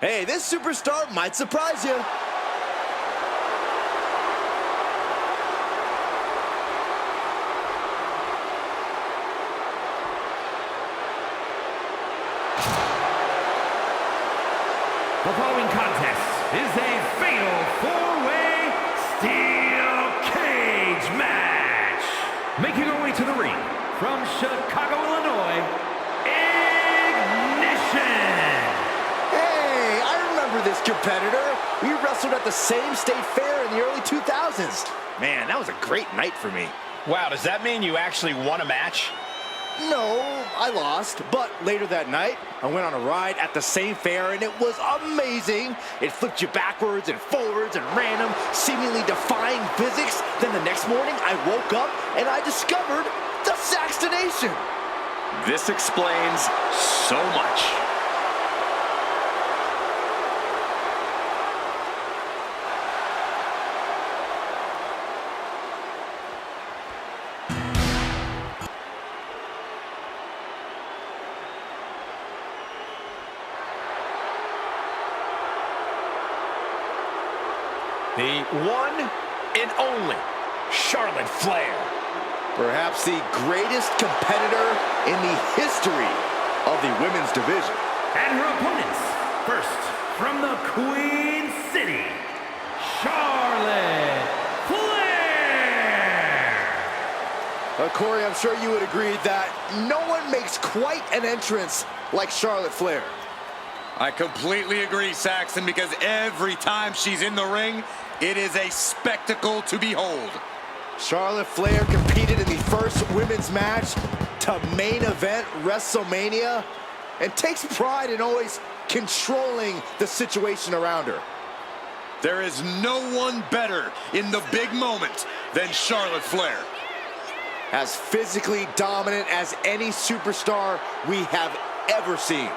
Hey, this superstar might surprise you. The following contest is a fatal four-way steel cage match. Making her way to the ring from Chicago, Illinois, Hey, I remember this competitor. We wrestled at the same state fair in the early 2000s. Man, that was a great night for me. Wow, does that mean you actually won a match? No, I lost, but later that night, I went on a ride at the same fair and it was amazing. It flipped you backwards and forwards and random, seemingly defying physics. Then the next morning, I woke up and I discovered the Saxtonation. This explains so much. The one and only Charlotte Flair. Perhaps the greatest competitor in the history of the women's division. And her opponents, first from the Queen City, Charlotte Flair. Corey, I'm sure you would agree that no one makes quite an entrance like Charlotte Flair. I completely agree, Saxton, because every time she's in the ring, it is a spectacle to behold. Charlotte Flair competed in the first women's match to main event WrestleMania and takes pride in always controlling the situation around her. There is no one better in the big moment than Charlotte Flair. As physically dominant as any superstar we have ever seen.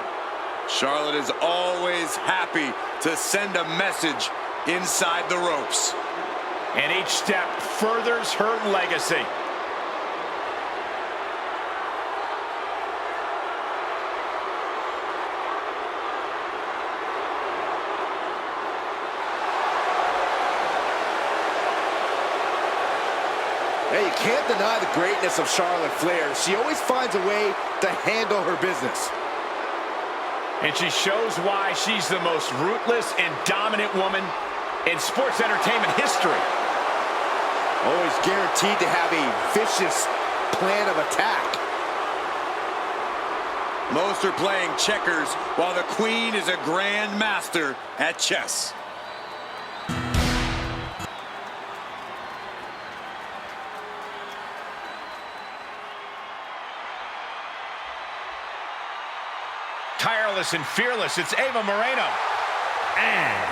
Charlotte is always happy to send a message inside the ropes. And each step furthers her legacy. Hey, you can't deny the greatness of Charlotte Flair. She always finds a way to handle her business. And she shows why she's the most ruthless and dominant woman in sports entertainment history. Always guaranteed to have a vicious plan of attack. Most are playing checkers, while the Queen is a grand master at chess. Tireless and fearless, it's Ava Moreno. And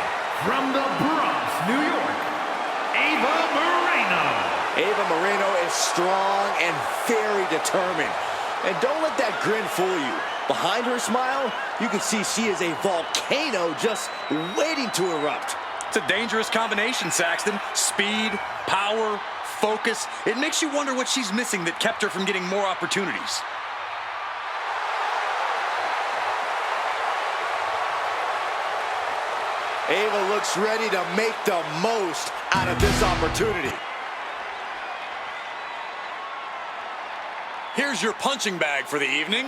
from the Bronx, New York, Ava Moreno. Ava Moreno is strong and very determined. And don't let that grin fool you. Behind her smile, you can see she is a volcano just waiting to erupt. It's a dangerous combination, Saxton. Speed, power, focus. It makes you wonder what she's missing that kept her from getting more opportunities. Ava looks ready to make the most out of this opportunity. Here's your punching bag for the evening.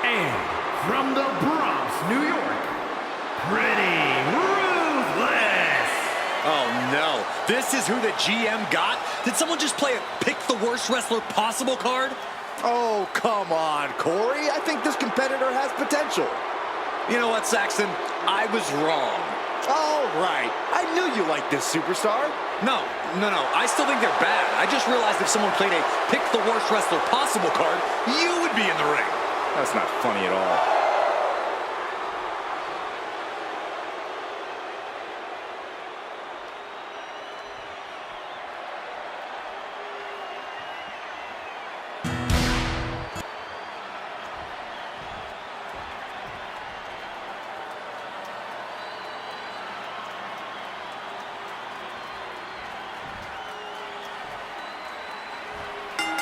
And from the Bronx, New York, Pretty Ruthless. Oh no, this is who the GM got? Did someone just play a pick the worst wrestler possible card? Oh, come on, Corey. I think this competitor has potential. You know what, Saxton? I was wrong. All right. I knew you liked this superstar. No. I still think they're bad. I just realized if someone played a pick the worst wrestler possible card, you would be in the ring. That's not funny at all.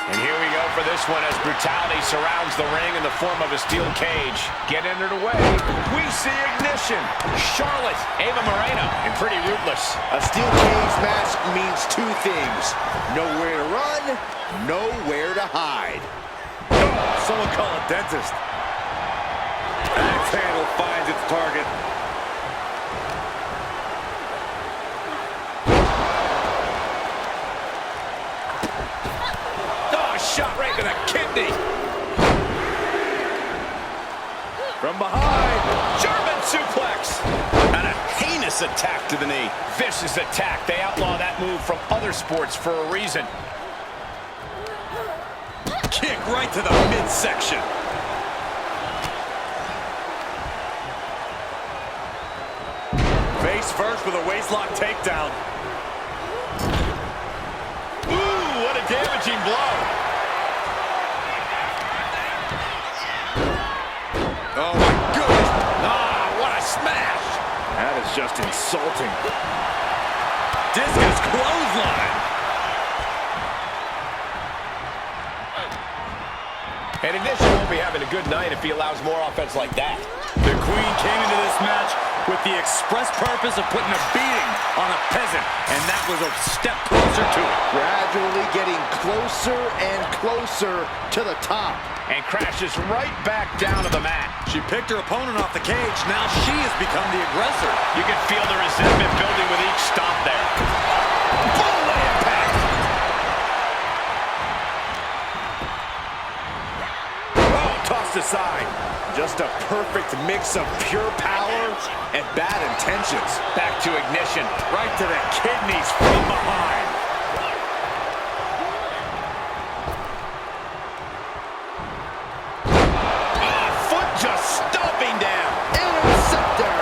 And here we go for this one as brutality surrounds the ring in the form of a steel cage. Get entered away. We see ignition. Charlotte, Ava Moreno, and pretty ruthless. A steel cage match means two things. Nowhere to run, nowhere to hide. Someone call a dentist. Axe handle finds its target. Shot right to the kidney. From behind. German suplex. And a heinous attack to the knee. Vicious attack. They outlaw that move from other sports for a reason. Kick right to the midsection. Face first with a waistlock takedown. Ooh, what a damaging blow. Oh, my goodness. Ah, what a smash. That is just insulting. Discus clothesline. And Ignition won't be having a good night if he allows more offense like that. The Queen came into this match with the express purpose of putting a beating on a peasant, and that was a step closer to it. Gradually getting closer and closer to the top. And crashes right back down to the mat. She picked her opponent off the cage. Now she has become the aggressor. You can feel the resentment building with each stomp there. Bullet impact. Oh, tossed aside. Just a perfect mix of pure power and bad intentions. Back to Ignition. Right to the kidneys from behind. Just stomping down. Interceptor.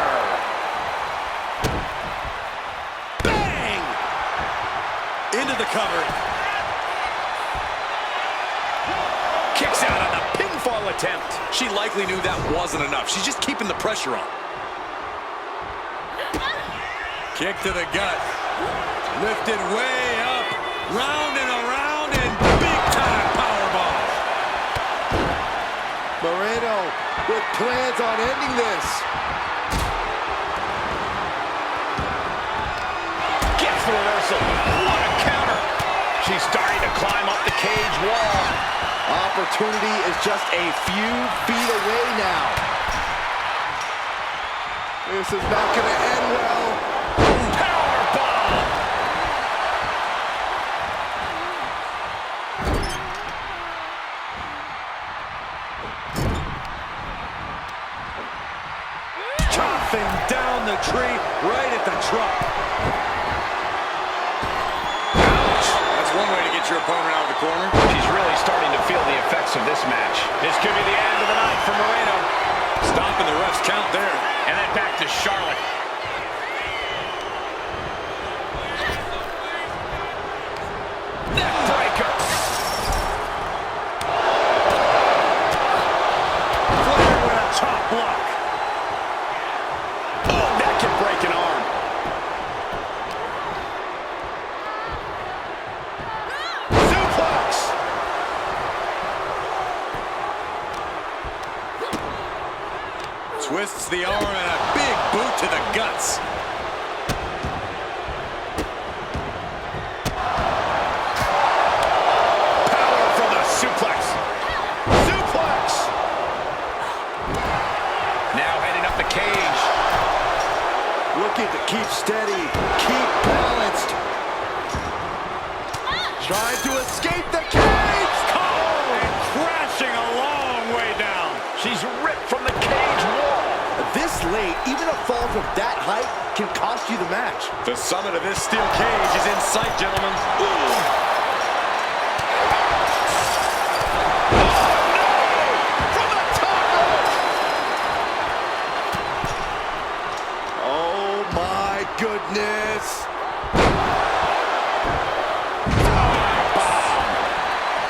Bang! Into the cover. Kicks out on the pinfall attempt. She likely knew that wasn't enough. She's just keeping the pressure on. Kick to the gut. Lifted way up. Round and around and big time powerbomb. Moreno with plans on ending this. Gets the reversal. What a counter. She's starting to climb up the cage wall. Opportunity is just a few feet away now. This is not going to end well. Powerbomb. Chopping down the tree right at the trunk. Ouch. That's one way to get your opponent out of the corner. She's really starting to feel the effects of this match. This could be the end of the night for Moreno. Stomping the ref's count there. And then back to Charlotte. Neck breaker. Flair with a chop block. Oh, that can break an arm. Suplex. Twists the arm and a big boot to the guts. Power from the suplex. Suplex. Now heading up the cage. Looking to keep steady, keep balanced. Trying to escape the cage. Oh, and crashing a long way down. She's ripped from the cage wall. This late, even a fall from that height can cost you the match. The summit of this steel cage is in sight, gentlemen. From the top rope. Oh my goodness.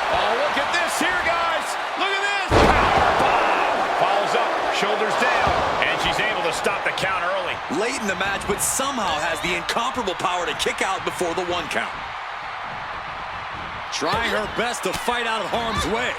Oh, look at this here, guys. Look at this. Powerbomb. Follows up, shoulders down, and she's able to stop the count early. Late in the match, but somehow has the incomparable power to kick out before the 1 count. Trying her best to fight out of harm's way.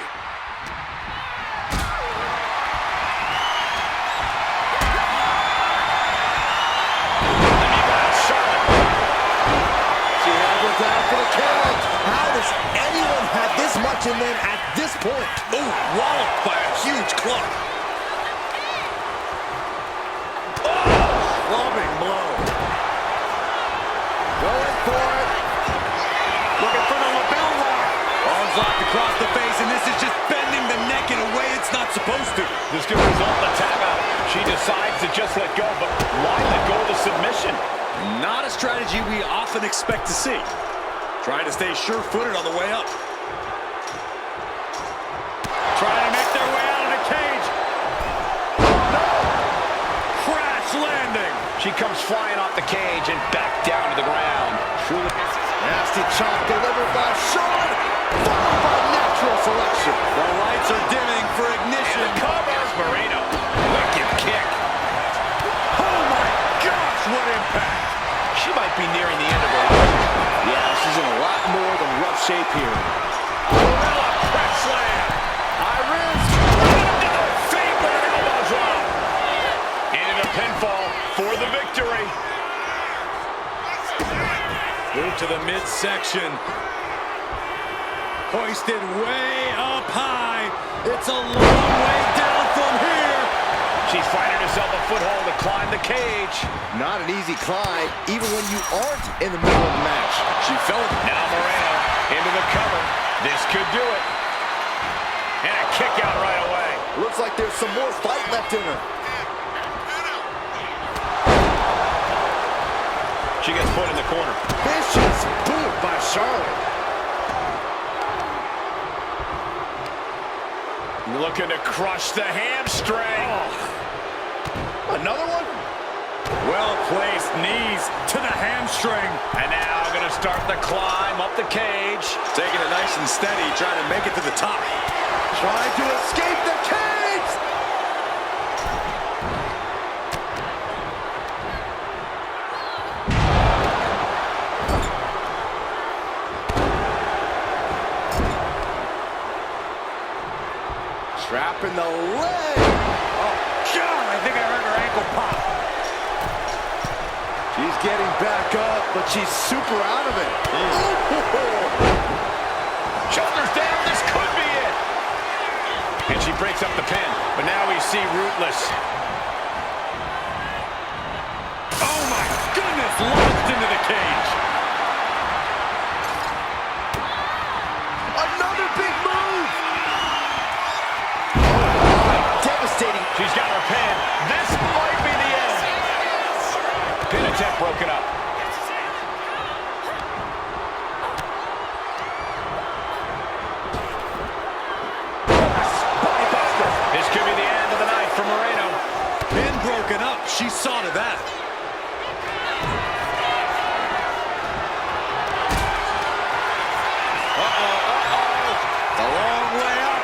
She has it down for the count. How does anyone have this much in them at this point? Ooh, walloped by a huge club. Clubbing blow. Going for it. Looking for the lapel lock. Arms locked across the face, and this is just bending the neck in a way it's not supposed to. This could result in a tap out. She decides to just let go, but why let go of the submission? Not a strategy we often expect to see. Trying to stay sure-footed on the way up. Trying to make their way out of the cage. No! Crash landing. She comes flying off the cage and back down to the ground. Truly nasty chop delivered by Shawn, followed by natural selection. The lights are dimming for ignition. And the covers Moreno. Wicked kick. Oh my gosh, what impact! She might be nearing the end of her life. Yeah, she's in a lot more than rough shape here. Gorilla press slam. Iris into the feet with an elbow drop. And a pinfall for the victory. Move to the midsection. Hoisted way up high. It's a long way down from here. She's finding herself a foothold to climb the cage. Not an easy climb, even when you aren't in the middle of the match. She fell it. Now Moreno into the cover. This could do it. And a kick out right away. Looks like there's some more fight left in her. She gets put in the corner. Vicious boot by Charlotte. Looking to crush the hamstring. Oh. Another one? Well-placed knees to the hamstring. And now going to start the climb up the cage. Taking it nice and steady, trying to make it to the top. Trying to escape the cage! Trapping the leg. Oh, God, I think I heard her ankle pop. She's getting back up, but she's super out of it. Shoulders down, this could be it. And she breaks up the pin, but now we see Rootless. Oh my goodness, launched into the cage. Another big move. Devastating. She's got her pin. This might be the end. Pin attempt broken up. This could be the end of the night for Moreno. Pin broken up. She saw to that. A long way up.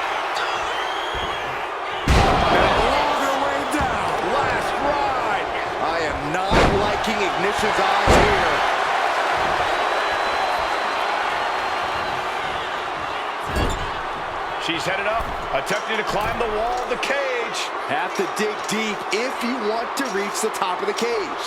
And a longer way down. Last ride. I am not liking Ignition's odds here. She's headed up, attempting to climb the wall of the cage. Have to dig deep if you want to reach the top of the cage.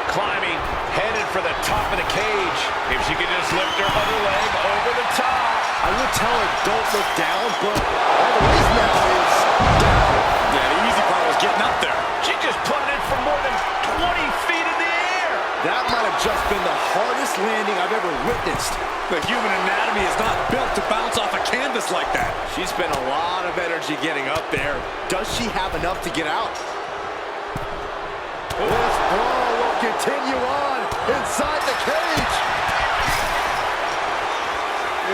Climbing, headed for the top of the cage. If she could just lift her other leg over the top. I would tell her don't look down, but all the reason now is down. Yeah, the easy part was getting up there. She just plummeted from more than 20 feet in the air. That might have just been the hardest landing I've ever witnessed. The human anatomy is not built to bounce off a canvas like that. She spent a lot of energy getting up there. Does she have enough to get out? This brawl will continue on inside the cage.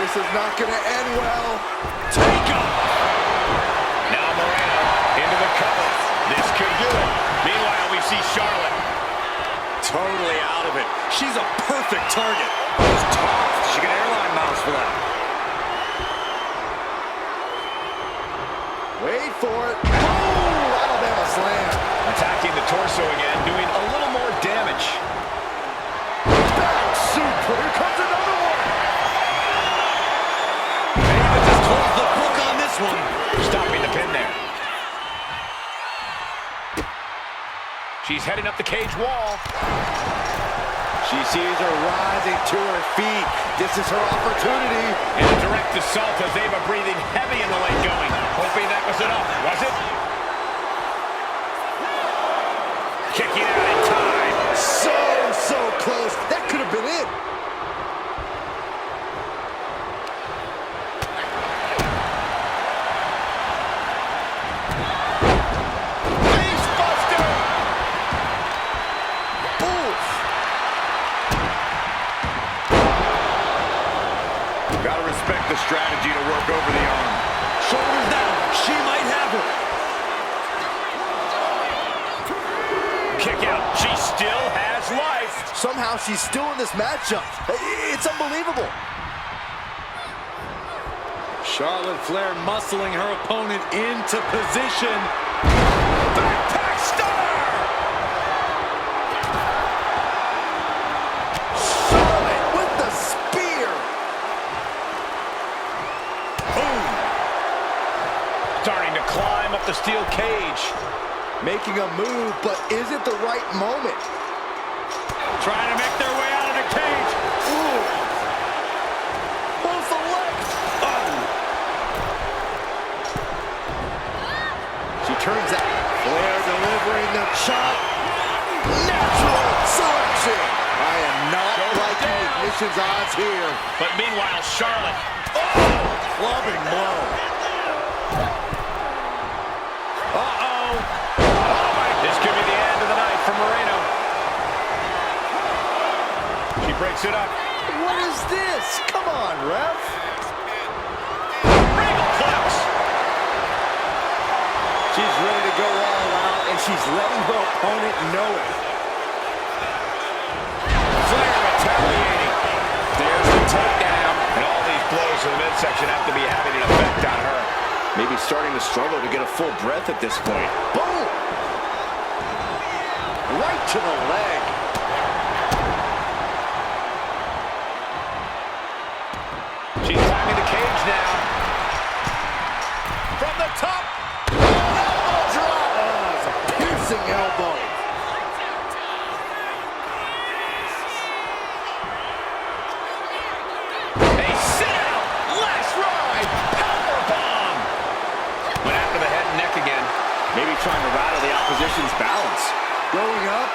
This is not going to end well. Take off. Now Moreno into the cover. This could do it. Meanwhile, we see Charlotte. Totally out of it. She's a perfect target. It's tough. She got airline miles for that. Wait for it. Oh, Alabama slam. Attacking the torso again, doing a little more damage. She's heading up the cage wall. She sees her rising to her feet. This is her opportunity. And a direct assault as Ava breathing heavy in the late going. Hoping that was enough. Was it? Kicking out in time. So close. That could have been it. Face buster. Oof. Gotta respect the strategy to work over the arm. Shoulders down. She might have it. Kick out. She still has life. Somehow she's still in this matchup. It's unbelievable. Charlotte Flair muscling her opponent into position. Backpack stunner. Charlotte with the spear. Boom. Starting to climb up the steel cage. Making a move, but is it the right moment? Trying to make their way out of the cage. Ooh. Pulls the leg. Oh. She turns out. Flair delivering the chop. Natural selection. I am not liking Ignition's odds here. But meanwhile, Charlotte. Clubbing blow. This could be the end of the night for Moreno. She breaks it up. What is this? Come on, ref. Regal clutch. She's ready to go all out, and she's letting her opponent know it. Flair retaliating. There's the takedown. And all these blows to the midsection have to be having an effect on her. Maybe starting to struggle to get a full breath at this point. Boom! Right to the leg. She's climbing the cage now. From the top. Elbow drop. Oh, it's a piercing elbow. A sit-out. Last ride. Powerbomb. Went after the head and neck again. Maybe trying to rattle the opposition's balance. Going up.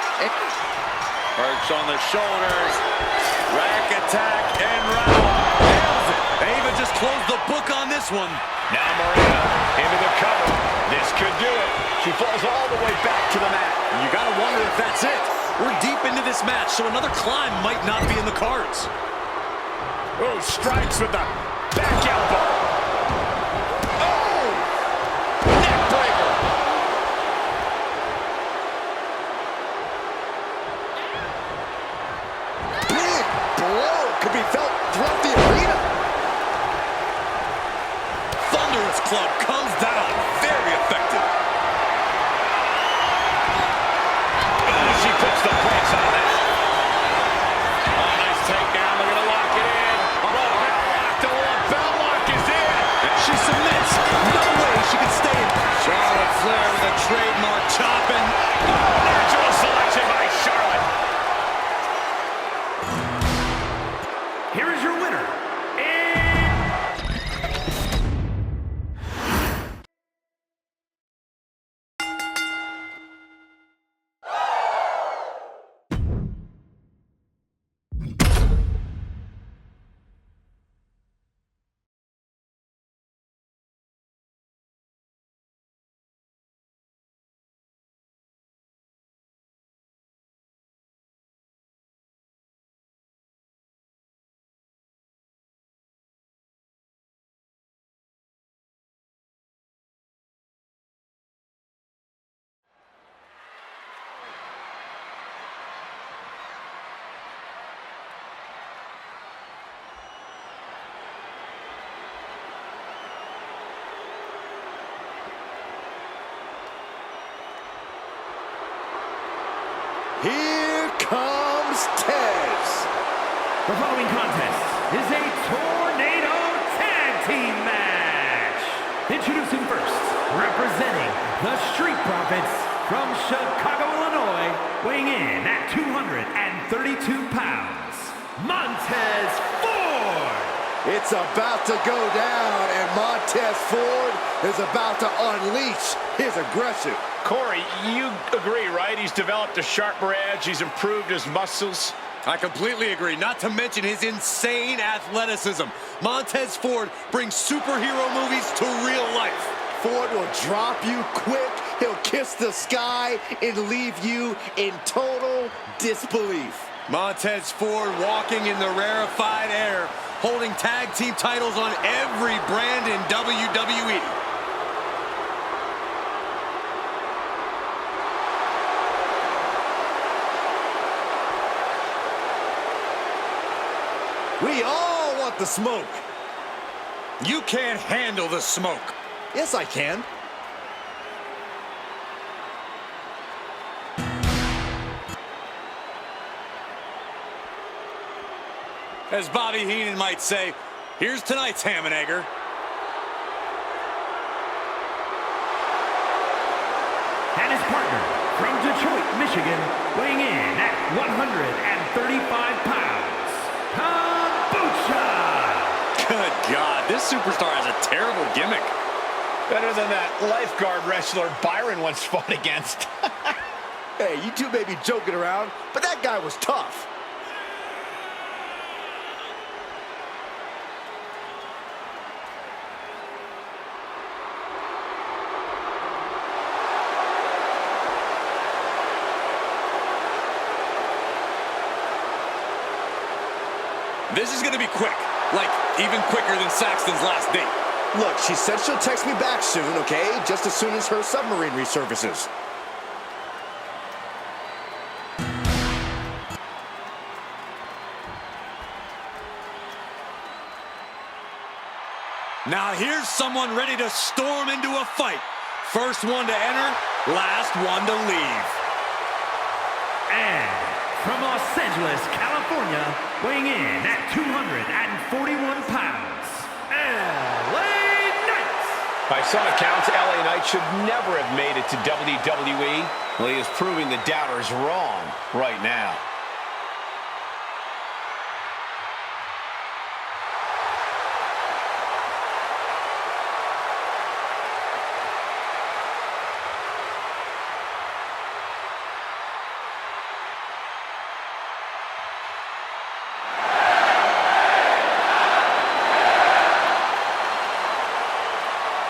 Perch on the shoulders. Rack attack and round. Nails it. Ava just closed the book on this one. Now Moreno into the cover. This could do it. She falls all the way back to the mat. You gotta wonder if that's it. We're deep into this match, so another climb might not be in the cards. Oh, strikes with the back elbow. Oh! Neck breaker. Big blow could be felt throughout the arena. Thunderous club comes down. Very effective. She puts the brakes on that. Oh, nice takedown. They're going to lock it in. Oh, bell lock. The bell lock is in. She submits. No way she can stay in. Charlotte Flair with a trademark chopping. Natural selection by Charlotte. Here is your winner, Here comes Tez. The following contest is a tornado tag team match. Introducing first, representing the Street Profits from Chicago, Illinois, weighing in at 232 pounds, Montez Ford. It's about to go down, and Montez Ford is about to unleash his aggression. Corey, you agree, right? He's developed a sharper edge. He's improved his muscles. I completely agree, not to mention his insane athleticism. Montez Ford brings superhero movies to real life. Ford will drop you quick. He'll kiss the sky and leave you in total disbelief. Montez Ford walking in the rarefied air, holding tag team titles on every brand in WWE. We all want the smoke. You can't handle the smoke. Yes, I can. As Bobby Heenan might say, here's tonight's ham and egger. And his partner from Detroit, Michigan, weighing in at 135 pounds, Kombucha. Good God, this superstar has a terrible gimmick. Better than that lifeguard wrestler Byron once fought against. Hey, you two may be joking around, but that guy was tough. This is going to be quick, like even quicker than Saxton's last date. Look, she said she'll text me back soon, okay? Just as soon as her submarine resurfaces. Now here's someone ready to storm into a fight. First one to enter, last one to leave. And from Los Angeles, California, weighing in at 241 pounds, LA Knight. By some accounts, LA Knight should never have made it to WWE. Well, he is proving the doubters wrong right now.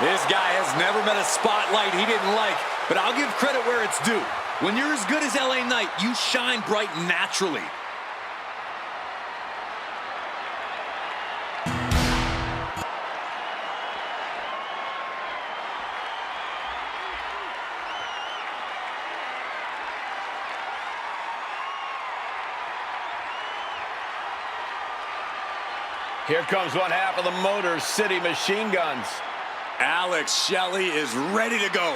This guy has never met a spotlight he didn't like, but I'll give credit where it's due. When you're as good as LA Knight, you shine bright naturally. Here comes one half of the Motor City Machine Guns. Alex Shelley is ready to go.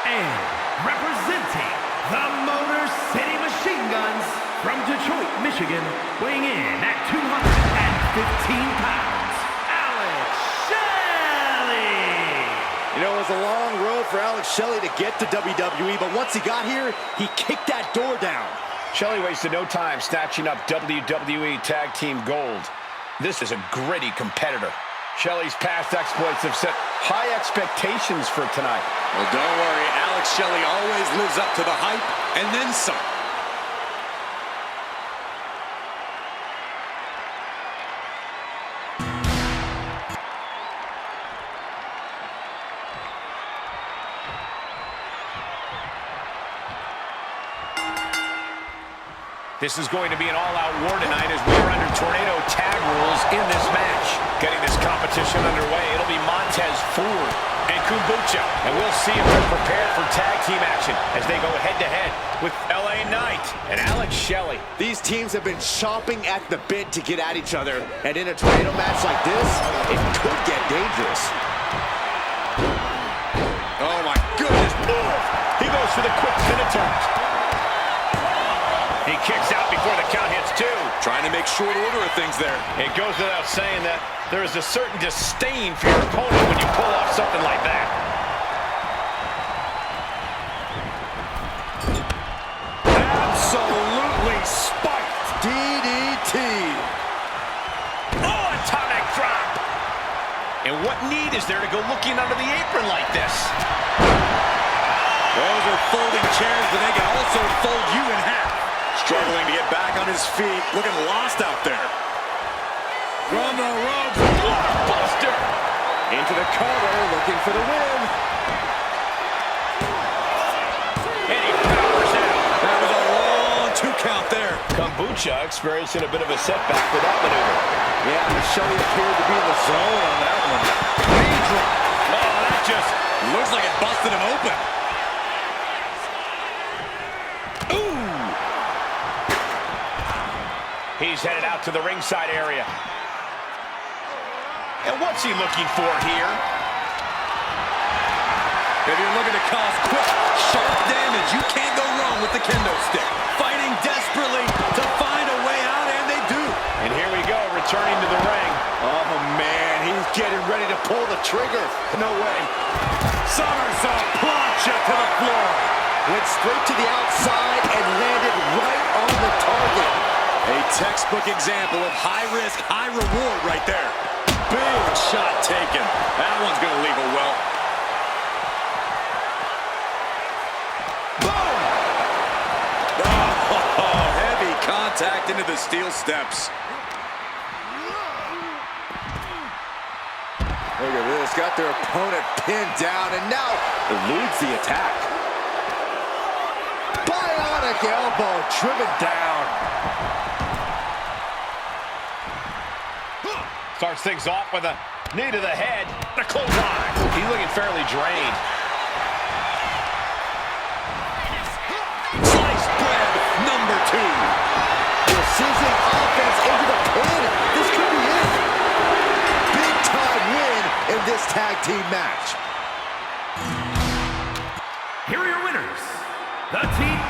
And representing the Motor City Machine Guns from Detroit, Michigan, weighing in at 215 pounds, Alex Shelley. You know, it was a long road for Alex Shelley to get to WWE, but once he got here, he kicked that door down. Shelley wasted no time snatching up WWE Tag Team Gold. This is a gritty competitor. Shelley's past exploits have set high expectations for tonight. Well, don't worry. Alex Shelley always lives up to the hype and then some. This is going to be an all-out war tonight as we are under tornado tag rules in this match. Getting this competition underway, it'll be Montez Ford and Kombucha. And we'll see if they're prepared for tag team action as they go head-to-head with LA Knight and Alex Shelley. These teams have been chomping at the bit to get at each other, and in a tornado match like this, it could get dangerous. Oh, my goodness. He goes for the quick Minotaur. He kicks out before the count hits two. Trying to make short order of things there. It goes without saying that there is a certain disdain for your opponent when you pull off something like that. What need is there to go looking under the apron like this? Those are folding chairs, but they can also fold you in half. Struggling to get back on his feet, looking lost out there. From the ropes, what a buster! Into the cover, looking for the win. And he powers out. That was a long 2 count there. Kombucha experiencing a bit of a setback with that maneuver. Yeah, Shelley appeared to be in the zone on that one. Knee drop. Oh, that just... Looks like it busted him open. He's headed out to the ringside area. And what's he looking for here? If you're looking to cause quick, sharp damage, you can't go wrong with the kendo stick. Fighting desperately to find a way out, and they do. And here we go, returning to the ring. Oh, man, he's getting ready to pull the trigger. No way. Somersault plancha to the floor. Went straight to the outside and landed right on the target. A textbook example of high risk, high reward right there. Big shot taken. That one's going to leave a welt. Boom! Oh, heavy contact into the steel steps. Look at this. Got their opponent pinned down and now eludes the attack. Bionic elbow driven down. Starts things off with a knee to the head. A clothesline. He's looking fairly drained. Sliced bread number 2. Precision offense into the pin. This could be it. Big time win in this tag team match. Here are your winners, the Team